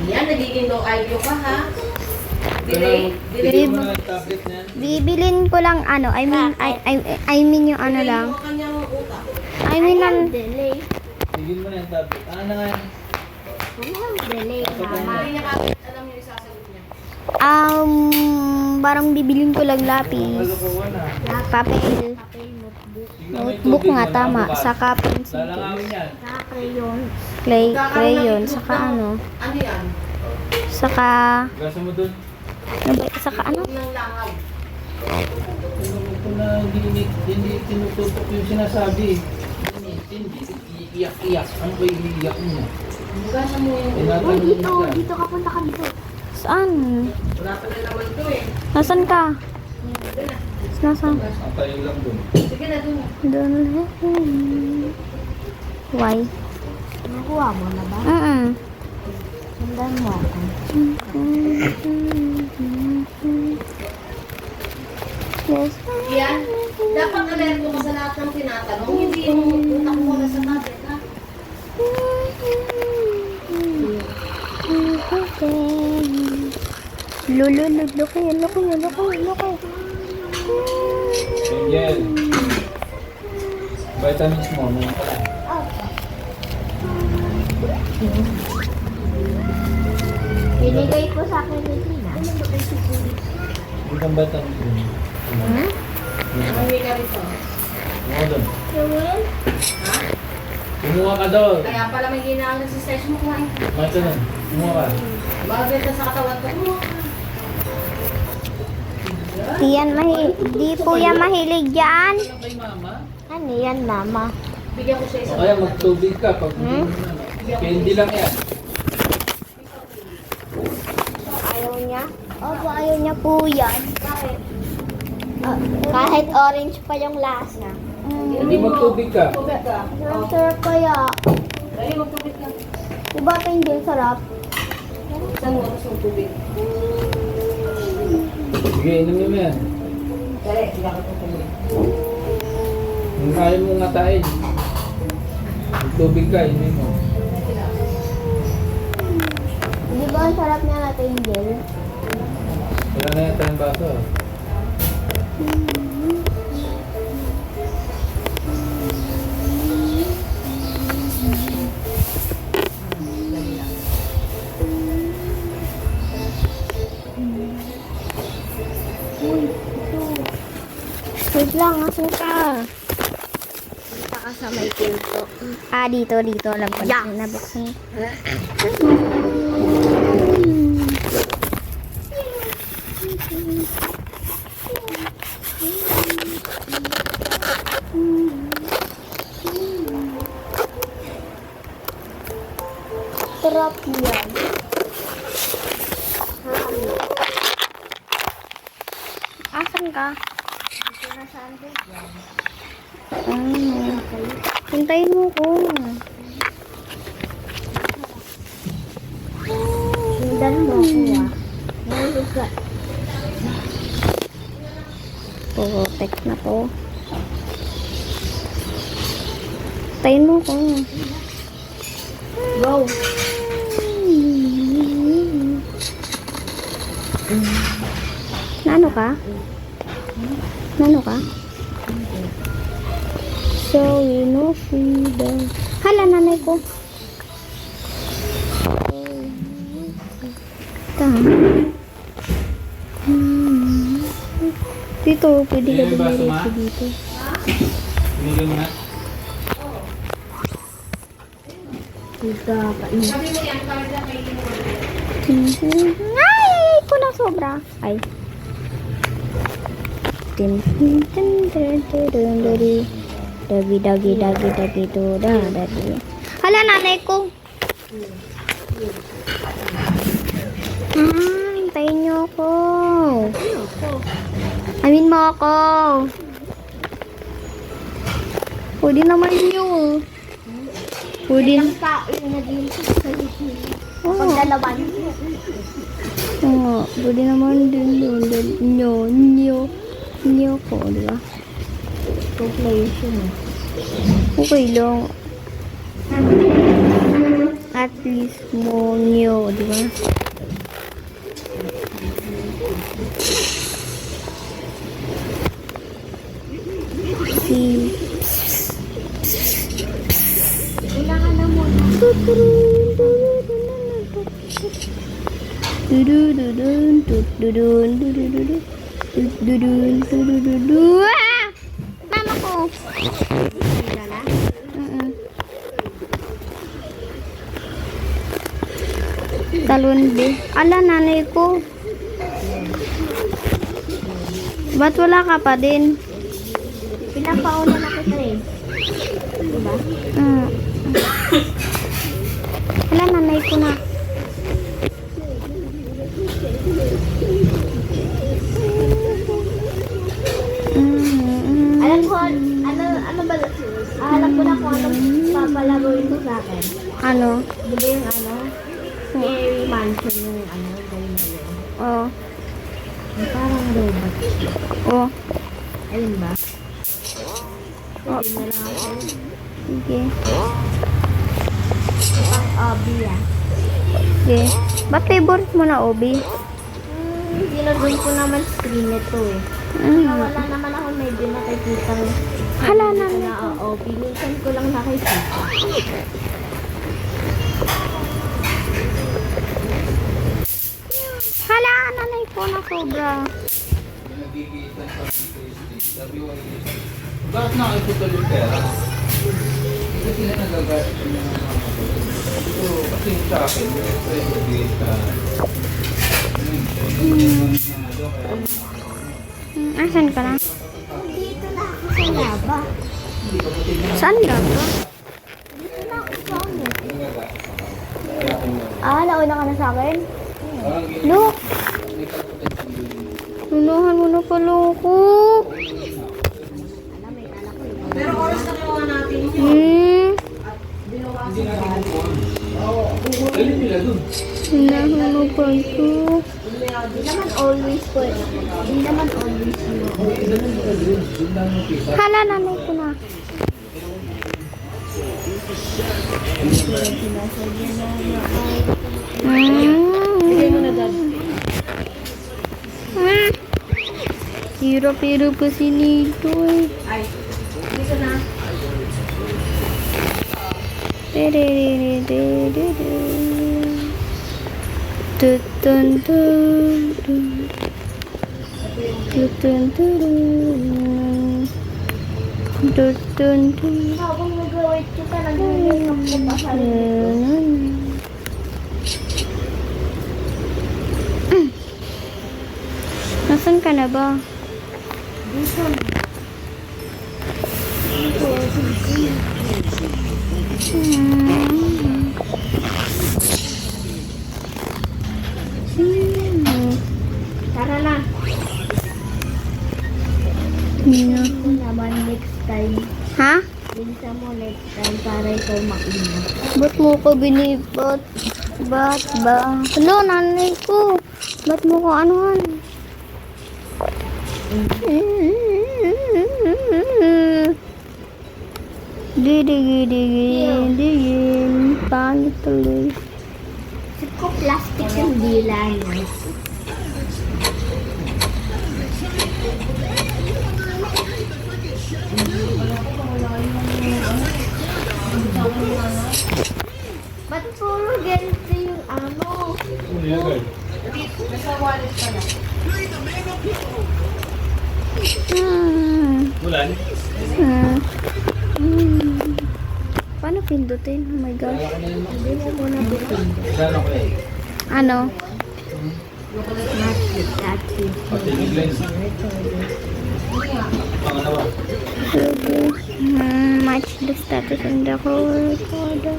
S3: Yan, nagiging low IQ ka, ha? Delay? Delay
S5: Tignan mo
S3: mo.
S5: na yung tablet niya.
S1: Bibilin ko lang ano, I mean yung ano lang.
S3: Delay mo kanyang utak.
S1: I mean ang,
S2: Delay.
S5: Tigil mo na yung tablet. Ano na nga yan?
S2: Delay,
S3: Hindi niya kapit alam yung isasagot niya.
S1: parang bibilin ko lang lapis.
S5: Kalokohan na.
S1: Papel.
S5: Tignan mo yung
S1: Notebook
S5: tubig
S1: nga
S5: mo,
S1: tama.
S5: nakabukas.
S1: Saka pencil.
S5: Lalangawin yan.
S2: Crayon.
S1: Crayon. Saka ano.
S3: Ano yan?
S1: Saka,
S5: Gasa mo dun.
S1: saka ano.
S3: Huwag ng langaw.
S5: Ito na hindi tinututok yung sinasabi. Hindi. Iiyak-iyak. Ano ba iiyak niya?
S3: Bugasan mo yung...
S5: Tinatanong niya.
S2: Dito ka, punta ka dito.
S1: Saan?
S3: Wala pa rin naman ito eh.
S1: Nasaan ka? Nasaan?
S5: Tayo lang dun.
S3: Sige na, dun.
S1: Doon. Why?
S2: Nakuha mo na ba? Sundan mo ako.
S1: Yes.
S3: Yan. Dapat alerto ka sa lahat ng tinatanong. Hindi yung utak mo na sa tablet, ha?
S1: Loko.
S5: Angel. Vitamins mo. Ano yung pala?
S2: Binigay ko sa akin ni Tina.
S5: Yung pang vitamins mo.
S3: Hindi ka rito.
S5: Kumuha doon. Kumuha ka doon.
S3: Kaya pala may ginawang exercise mo kumain.
S5: Mata doon. Kumuha ka.
S3: Maganda sa katawan ko.
S1: Di po yan mahilig dyan.
S5: Ano kay mama?
S1: Ano yan, Mama?
S3: Bigyan ko siya
S5: O
S3: isang...
S5: kaya magtubig ka pag candy lang yan.
S1: Ayaw niya? Opo, ayaw niya po yan. Kahit orange pa yung lasa.
S5: Hindi magtubig ka.
S3: Tubig ka.
S1: Ang sarap kaya.
S3: Dali, magtubig ka.
S1: Diba ito hindi sarap?
S3: Saan mo gusto ng tubig?
S5: Sige, inumin mo yan.
S3: Dali, bigyan ko ng tubig.
S5: Kung kaya mo ngatain. Magtubig ka, inumin mo.
S1: Di ba ang sarap niya natin yung gel?
S5: Wala na yan tayong baso.
S1: Wait lang, asan ka? Punta ka sa may pinto. Dito. Alam ko na nabuksan. Sarap yan. Asan ka? Hintayin mo ko.
S2: Sundan mo ako ah. Nahulog ka.
S1: Protect na to. Tayin mo ko.
S2: Go.
S1: Nano ka? Nano ka? So, you know freedom. Hala, nanay ko. Ta. Dito, pwede ka
S5: Ayan yung baso, ma?
S1: dumiretso dito.
S5: Binigyan mo na.
S1: Ay! Ko na sobra. Ay. Tin tin tin tin tin tin dari. Dagi dagi dagi dagi to da dagi. Hala, nanay ko. Hintayin niyo ako. Amin mo ako. Pwede naman niyo. Pwede.
S2: Kain na din sa sili.
S1: Oo.
S2: Pagdalawan.
S1: Oo, pwede naman din yun. Nyo ko, di ba?
S2: Population.
S1: Okay lang. At least mo nyo, di ba? Si...
S2: Kailangan na muna.
S1: Ah! Mama ko. Mm-mm. Talon be. Ala, nanay ko. Ba't wala ka pa din?
S2: Pinapauna na kita eh. Diba?
S1: Ala, nanay ko na.
S2: Alam ko, ano ba, alam ko na kung anong papalaruin mo sa akin.
S1: Ano?
S2: Di ba yung ano? Scary mansion yung ano, gawin na yun.
S1: Oh.
S2: Yung parang robot.
S1: Oh.
S2: Ayun ba?
S1: Oh.
S2: Hindi na lang ako.
S1: Sige.
S2: Pang Obi ah.
S1: Sige. Ba't favorite mo na, Obi?
S2: Ginagawin ko naman screen nito eh. Wala naman ako medyo nakikita.
S1: Hala,
S2: na
S1: nanay
S2: na Obi. Minsan ko lang nakikita.
S1: Hala, nanay ko na sobra.
S5: Nagigilitan pa ng Christy. Sabi ko, bakit nakiputol yung pera? Kasi sila nagagat yung mga mama ko. So, kasi sa akin, siyempre, nagigit ka.
S1: Asan ka na?
S2: Dito na ako sa laba.
S1: Saan ka ba?
S2: Dito na ako sa amin. Nauna ka na sa akin?
S1: Look! Nunuhan mo na pala ako.
S3: Pero oras na kinuha natin.
S5: Hindi natin kukuha. Galing nila dun.
S1: Nunuhan mo pa ito.
S2: Hindi naman always po. Hindi naman always po.
S5: Dun lang yung pisa.
S1: Hala, nanay ko na.
S3: Bigay mo na dad.
S1: Hirap-hirap kasi nito eh.
S3: Ay, dito na.
S2: Habang nag-wait kita, nag-wait ako pa sa
S1: Nasaan ka na ba?
S2: dito. Tara na. Ito naman next time.
S1: Ha?
S2: Pinsa mo next time para ikaw makinig.
S1: Ba't mo ko binibat? Ba't ba? Hello, nanay ko. Ba't mo ko anuhan? Digin. Pangit tuloy.
S2: Ko plastic yung dila niya. Ba't puro ganito yung ano?
S3: Nasa wallet ka na. Ulan?
S1: Paano pindutin? Oh my gosh.
S5: Gano'n ko eh.
S1: Ano?
S5: Patigil lens. Pangalawa.
S1: Match the status in the whole recorder.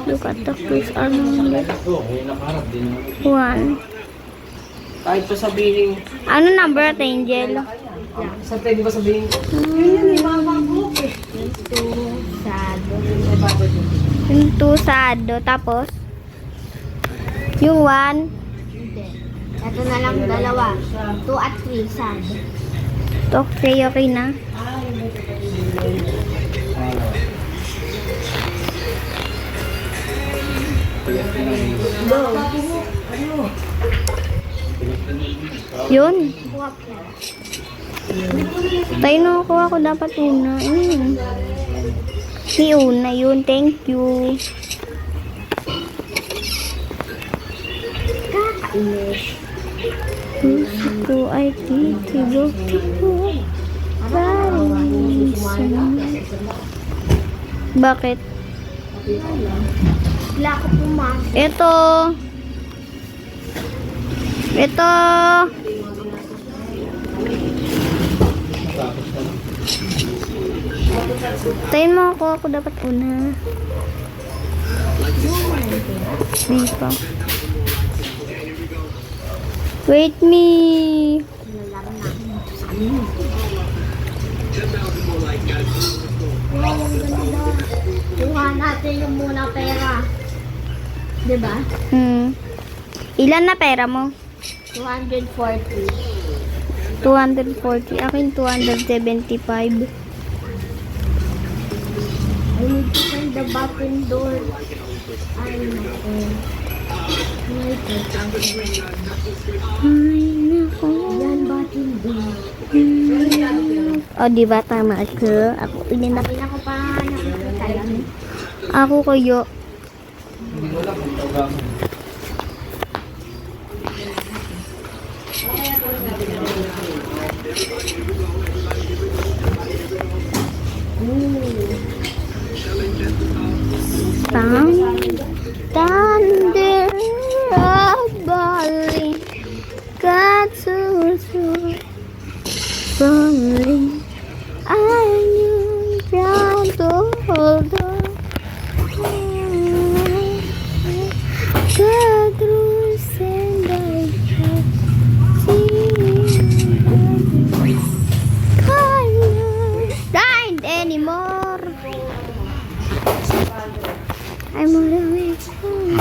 S1: Look at the quiz number.
S5: Oo, yung nakaharap din.
S1: 1.
S3: Kahit pa sabihin,
S1: Ano number at Angel?
S3: sa pwede ba sabihin ko?
S1: Yung 2 sado. Tapos? Yung 1.
S2: Ito na lang dalawa. 2 at 3 sad.
S1: Okay na. Yun. Tayo na ako dapat una. Si una yun. Thank you. Puso ko ay titibok ko. Bakit?
S2: Bigla ko pumasok.
S1: Ito. Tayin mo ako dapat una. Di pa. Wait me.
S2: Kuha natin yung muna pera. Diba?
S1: Ilan na pera mo?
S2: 240.
S1: 240. Akin 275.
S2: I need to find the button door. Ay, naku.
S1: Ay, nako.
S2: Yan, button door.
S1: O, diba tama ako? Ako pinanap.
S2: Sabi na ko pa nakikita yan.
S1: Ako kayo.
S5: Hindi ko alam kung tawag mo.
S1: Thunder falling, katsusu falling. I knew down to hold on. God rules and I can't see died anymore. I'm on the way home.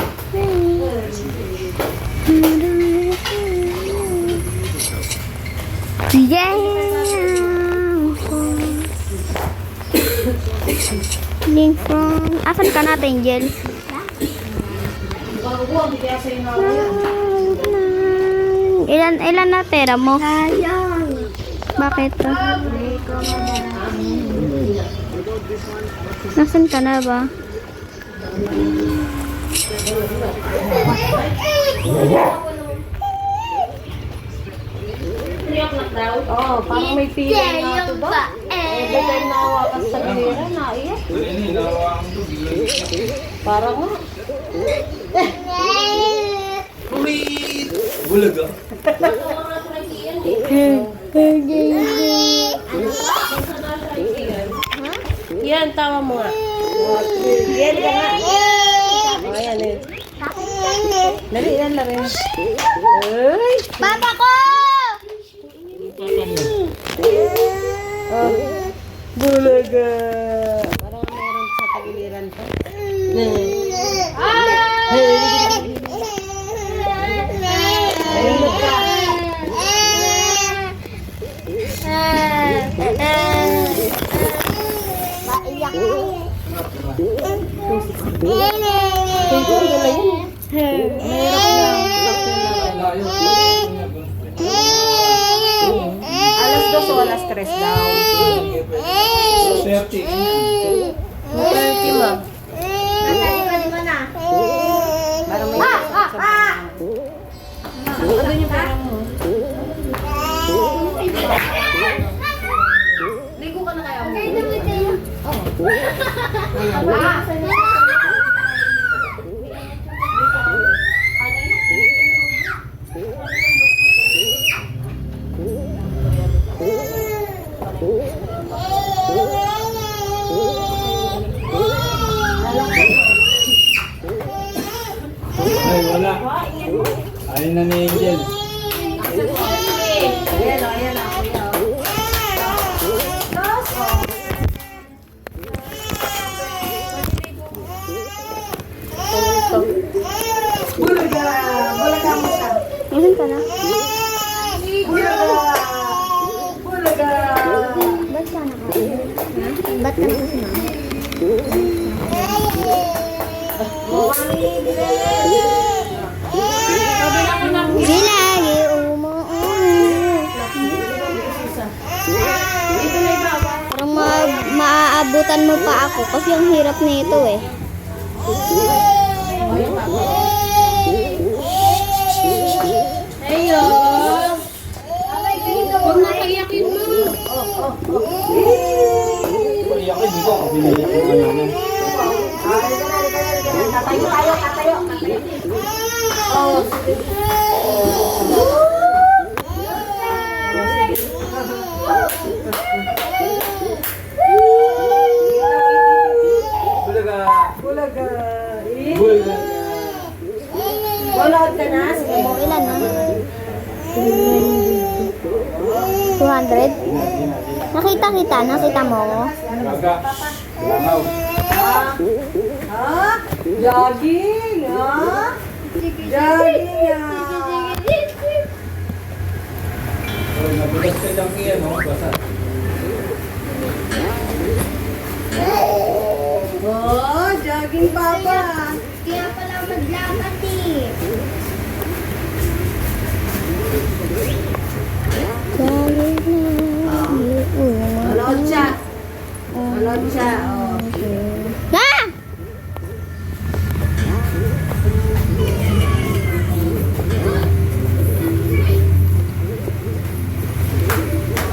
S1: Yeah. Link from... Asan ka na, Angel? Ilan na pera mo?
S2: Sayang.
S1: Bakit?
S2: Hindi ko madala.
S1: Nasaan ka na ba?
S3: Oo, parang may feeling na ito ba? Every time nahawakan sa gilira, naiyak.
S5: Ini, nahawakan ko.
S3: Parang nga.
S5: Bulaga.
S3: Yan, tawa mo nga. Yan ka nga. O, yan eh. Dali, yan na rin. Ay!
S2: Papa ko!
S3: Oh. Bulaga. Parang meron sa tagiliran pa.
S5: na. Layo.
S3: Alas 2 o alas 3 daw.
S5: Swerte.
S3: 30 ma'am.
S2: Nasali mo na.
S3: Parang may ano yung parang mo? Ligo ka na kaya mo?
S5: Ay, wala. Ayun na ni Angel.
S1: Ngayon ka na? Ba't ka nakain? Ha? Ba't ka nakain? Di lagi umuulan. Parang maaabutan mo pa ako kasi ang hirap nito eh.
S5: Iyak ko, hindi ko ako pinayak yung ano na. Bulaga.
S3: Bulaga.
S5: Bulaga.
S3: Wala ka na?
S1: Ilan na? 200? Nakita mo ako?
S5: Bulaga. Langaw.
S3: Ha? Jogging, ha? Jogging, ha?
S5: Oh, nabulas ka lang iyan, no? Basa.
S3: Oh, jogging papa.
S2: Kaya pala maglapat eh.
S3: Manood siya. Manood siya, oh.
S1: Ha?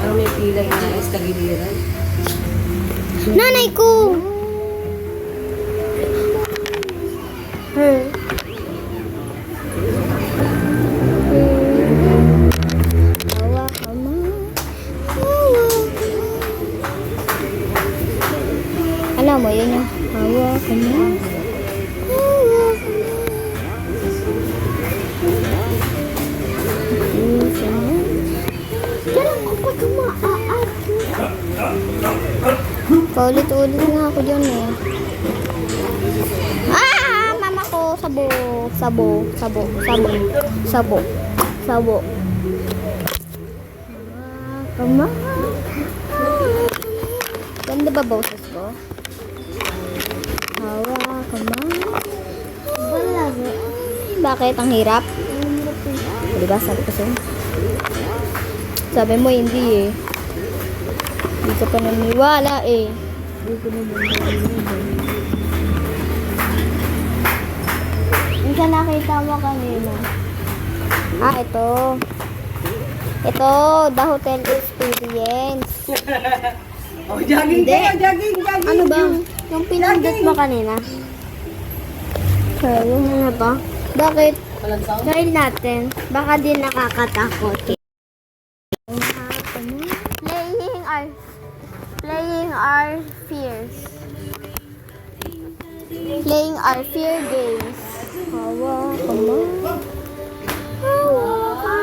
S3: Parang may pilay na estagiliran.
S1: Nanay ko! Her. Hawa ka ma. Hawa. Alam mo, yun yung hawa ka ma. Hawa ka ma. Kailan ko pa tumaaato? Paulit-ulit nga ako dyan eh. Ah! Mama ko, sabo. Sabo. Sabo. Sabo. Sabo. Sabo. Kama. Ganda ba boses ko? Hawa, kama. Wala. Bakit? Ang hirap? Diba? Sabi ko sa'yo. Sabi mo hindi eh. Hindi ka pa naniwala eh. Yung sa nakita mo kanina. Ah, ito. Ito, the hotel experience.
S3: Oh, jogging
S1: Hindi.
S3: kayo, jogging, jogging.
S1: Ano ba? Yung pinundot mo kanina? Sorry, ano ba? Bakit?
S3: Walang sound?
S1: Try natin. Baka din nakakatakot. Playing our fears. Playing our fear games. Hawa ka mo. Hawa ka.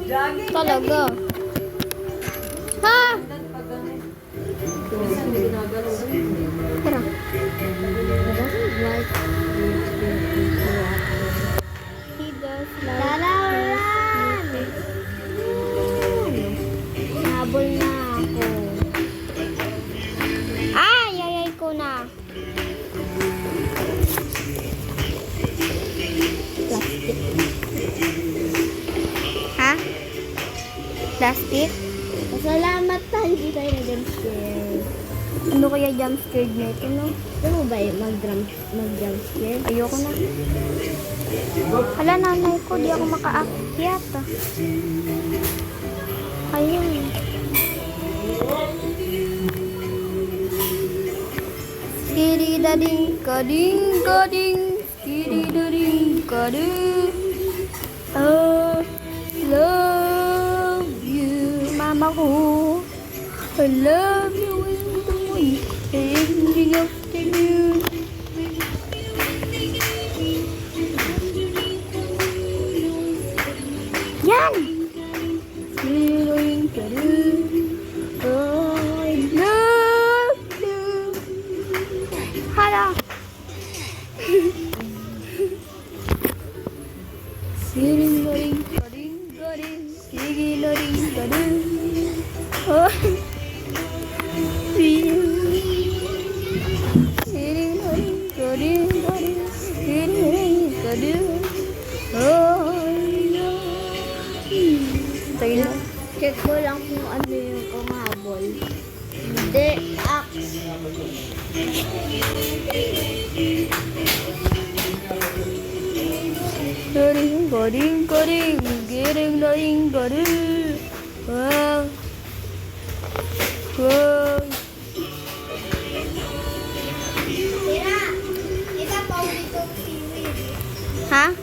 S3: Jogging.
S1: Talaga. Ha? Tara. He does like Habol na ako. Ay, ko na. Plastic?
S2: Salamat tayo, hindi tayo na-jump scare.
S1: Ano kaya jump scared na ito, no?
S2: Gusto mo ba yung mag-jump scare?
S1: Ayoko na. Hala, nanay ko, di ako makaakyat. Ayun. Skidi-dading, kading-kading, skidi-dading, kading. I love you, mama ko. I love you in the morning, in the afternoon. Yan! Skidi-dading, kading. I love you. Hala. Siring-garing, garing-garing, sigi-laring-garing. Oh. Siring-garing, garing-garing, sigi-laring-garing. Oh, tayo na.
S2: Check ko lang kung ano yung kumahabol. Hindi, axe.
S1: Garing, garing, giring, garing. Wow. Wow.
S2: Tira, ito pa ulit yung seaweed.
S1: Ha?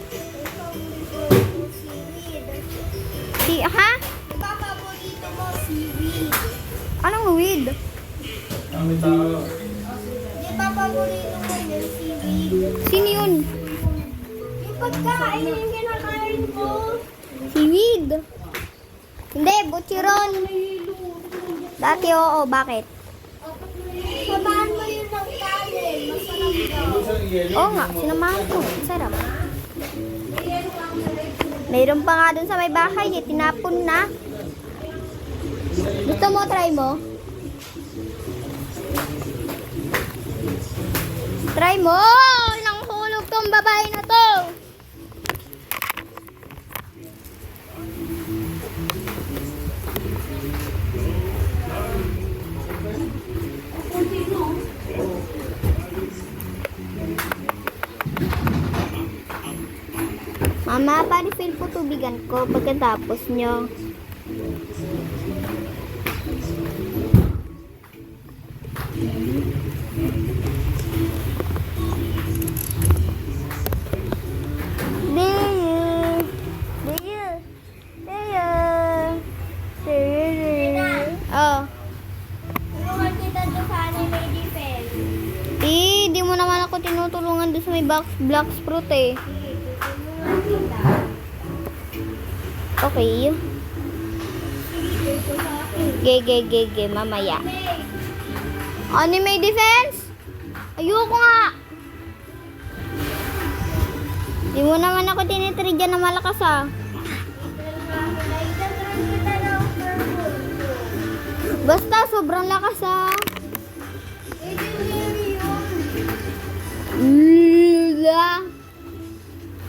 S2: Seaweed.
S1: Ha?
S2: Iba paborito mo, seaweed.
S1: Anong weed?
S5: Ang tao.
S2: Di ba paborito mo yung seaweed?
S1: Sino yun?
S2: Yung pagkain yung kinakain ko.
S1: Seaweed. Hindi, butchiron. Dati oo, bakit?
S2: Samahan mo yun ng kanin. Masarap daw.
S1: Oo nga, sinamahan ko. Sarap. Mayroon pa nga dun sa may bahay, eh. Tinapon na. Gusto mo, try mo? Try mo! Nang hulog tong babae na to! Mama, pa-refill po tubigan ko pagkatapos nyo. Oh.
S2: Tulungan kita doon sa anime defense.
S1: Di mo naman ako tinutulungan doon sa may black fruit eh.
S2: Tulungan kita.
S1: Okay.
S2: Ito sa akin.
S1: Ge, mamaya. Anime defense? Ayoko nga. Di mo naman ako tinitrigyan na malakas ah. Basta sobrang lakas ah.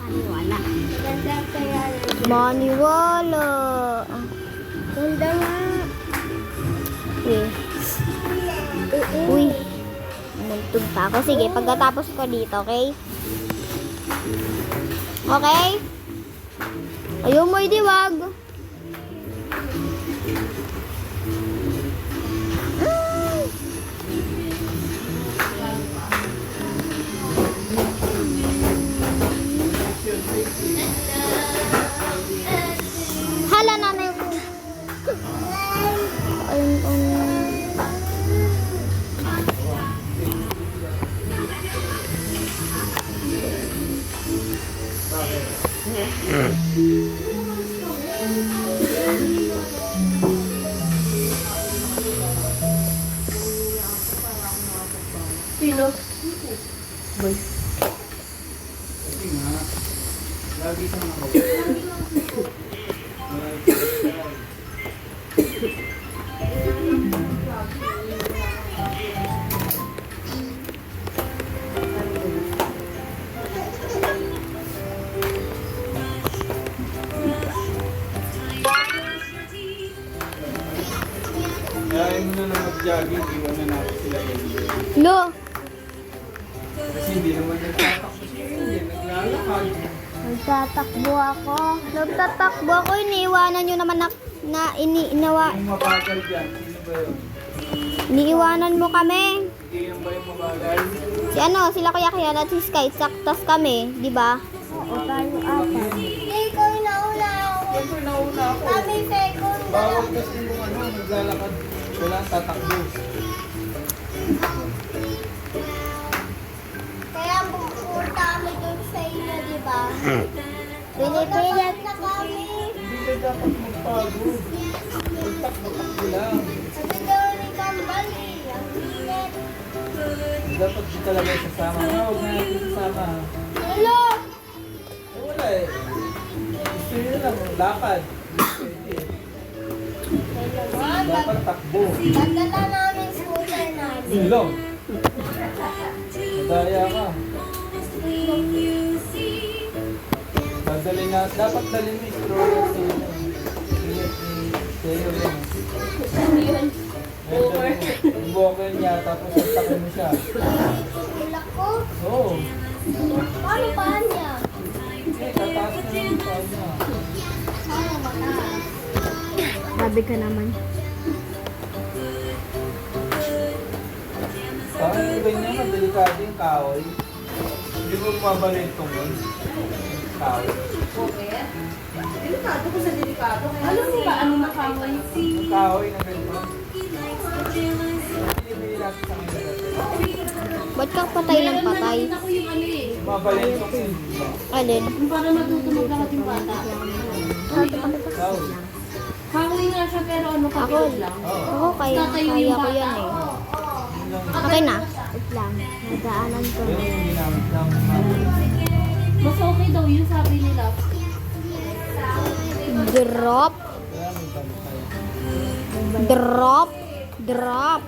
S2: Maniwala. Ganda kaya.
S1: Maniwala.
S2: Ganda nga.
S1: Uy. Muntog pa ako. Sige, pagkatapos ko dito, okay? Okay? Ayaw mo idiwag. Hala, nanay ko.
S5: Kasi nga, lagi sa mga jogging, iwan na natin sila yun.
S1: Lo,
S5: Kasi hindi naman nagtatakbo siya, hindi naglalakad.
S1: nagtatakbo ako. Nagtatakbo ako, iniiwanan nyo naman na iniinawa.
S5: Yung mabagal dyan, sino ba yun?
S1: Iniiwanan mo kami.
S5: Hindi yan ba yung mabagal?
S1: Si ano, sila Kuya Kian at si Sky, saktas kami, di ba? Oo, tayo apat.
S2: Ikaw nauna ako.
S5: Siyempre nauna ako.
S2: Kami second na
S5: Bawal
S2: lang.
S5: kasi yung ano, naglalakad. Wala ang tatakbo.
S2: Kaya pupunta kami dun sa inyo, di ba?
S1: Pinipilit.
S2: na kami.
S5: Hindi ka dapat magpagod. Magtakbo lang.
S2: Sabi daw ni Kambal eh. Ang init.
S5: Dapat di talaga sasama. Ano, huwag na natin sasama.
S2: Hello!
S5: Eh, wala eh. Gusto nyo lang, lakad. Pwede. Dapat takbo.
S2: Dadala namin scooter namin.
S5: Yun lang. Madaya ka. Dadali na, dapat dalhin mo yung stroller sa inyo. Sa'yo rin. Over. Walker niya, tapos sasakin mo siya.
S2: Tulak ko.
S5: Oo.
S2: Paano paan niya?
S5: Eh, tataas na lang yung paa niya.
S2: Paano mataas?
S1: Sabi ka naman.
S5: Parang yung ganyan, madelikado yung kahoy. Hindi mo mabalik itong kahoy.
S3: Delikado ko sa delikado. Alam mo ba ano nakaway?
S5: Yung kahoy na ganyan. Binibili natin sa kanila.
S1: Ba't ka patay ng patay?
S3: Ako yung ano eh.
S5: Mabalik itong yun.
S1: Alin?
S3: Yung para matutunog lahat yung bata.
S5: Kahoy.
S3: Kahoy nga siya pero ano kapit lang.
S5: Oo.
S1: Oo, kaya ko yan eh.
S5: Yun lang.
S1: Okay na. Wait lang. Nadaanan ko.
S5: Yun yung ginamit ng
S3: Mas okay daw yun sabi nila.
S1: Drop.
S5: kaya may balik tayo.
S1: Drop. Drop.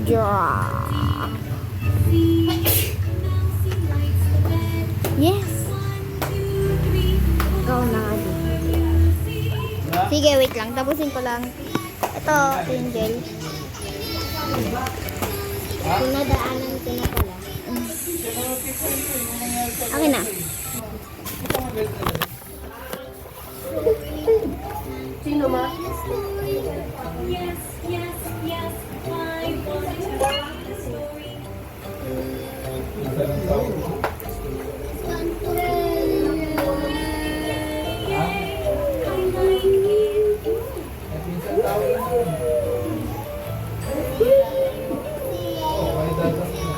S1: Drop. Yes. Ikaw na nga din.
S5: Diba?
S1: Sige, wait lang. Tapusin ko lang. Ito, Angel. Pinadaanan ko na pala. Akin na.
S3: Sino ma?
S5: Nasa ng tao. Ha? Eh, minsan tao lang yun. Oo, may dadang yun.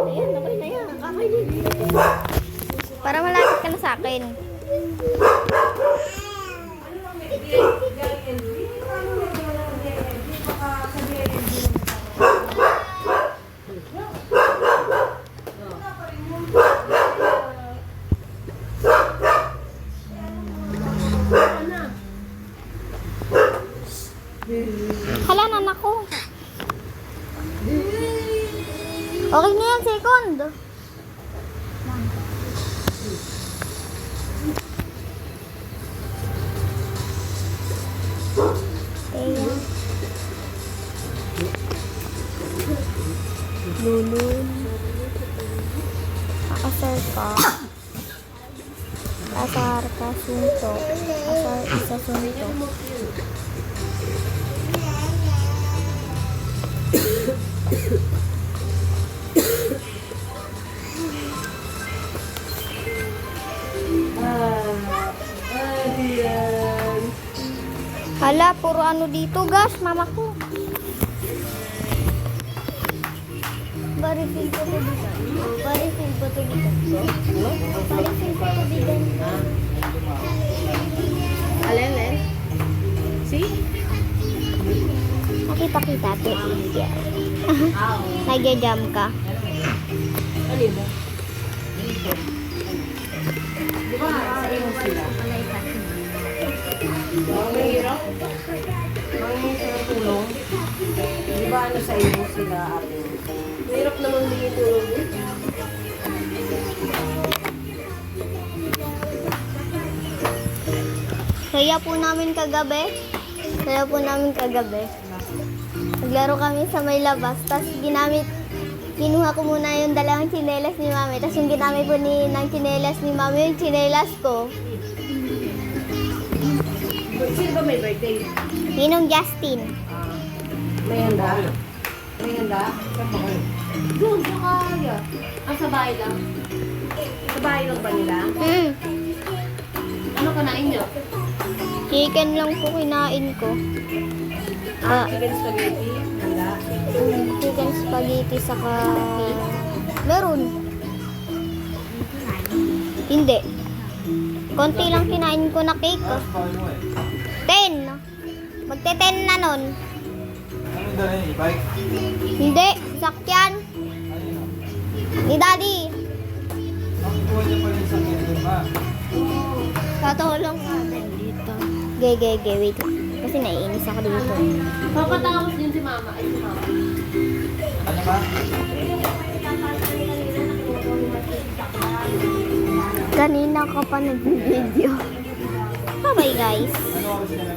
S1: Ayan, okay na yan. Para malapit ka na sa akin. Hala, nanak ko. Okay na yan, second. Ayan. Lulun. Akasar ka. Asar ka, sunto. Asar, isa sunto. Hala, puro ano dito, gas, mama ko. Barisin ko to dito. Barisin ko to dito. Barisin ko to dito.
S3: Alin, alin?
S1: Kita-kita to India. Nagja-jam ka.
S3: Ano yun? Di ba, sa iyo sila? Mahirap. Mahirap sa tulong. Di ba, ano sa iyo sila, ate? Mahirap naman may tulong.
S1: Kaya po namin kagabi. Naglaro kami sa may labas. Tapos kinuha ko muna yung dalawang tsinelas ni mami. Tapos yung ginamit po ng tsinelas ni mami, yung tsinelas ko.
S3: Sino ba may birthday?
S1: Ninong Justin.
S3: May handa? May handa? Saan ba kayo? Doon, sa kaya. Sa bahay lang? Sa bahay lang ba nila? Ano kanain nyo?
S1: Chicken lang po kinain ko.
S3: Chicken spaghetti? Handa?
S1: Chicken spaghetti saka... Meron. Hindi. Konti lang kinain ko na cake.
S5: Tapos paano mo
S1: 10. Magte-10 na nun.
S5: Ano yung dala niya? E-bike?
S1: Hindi. Sakyan.
S5: Ano yun?
S1: Ni Daddy.
S5: Nakukuha niya pa yung sakit doon, ma.
S1: Katulong natin dito. Ge, wait lang. Kasi naiinis ako dito.
S3: Papatapos din si mama. Ay, si mama.
S5: Ano ba?
S1: Kanina ka pa nag-video. Bye-bye guys.
S5: Ano oras ka na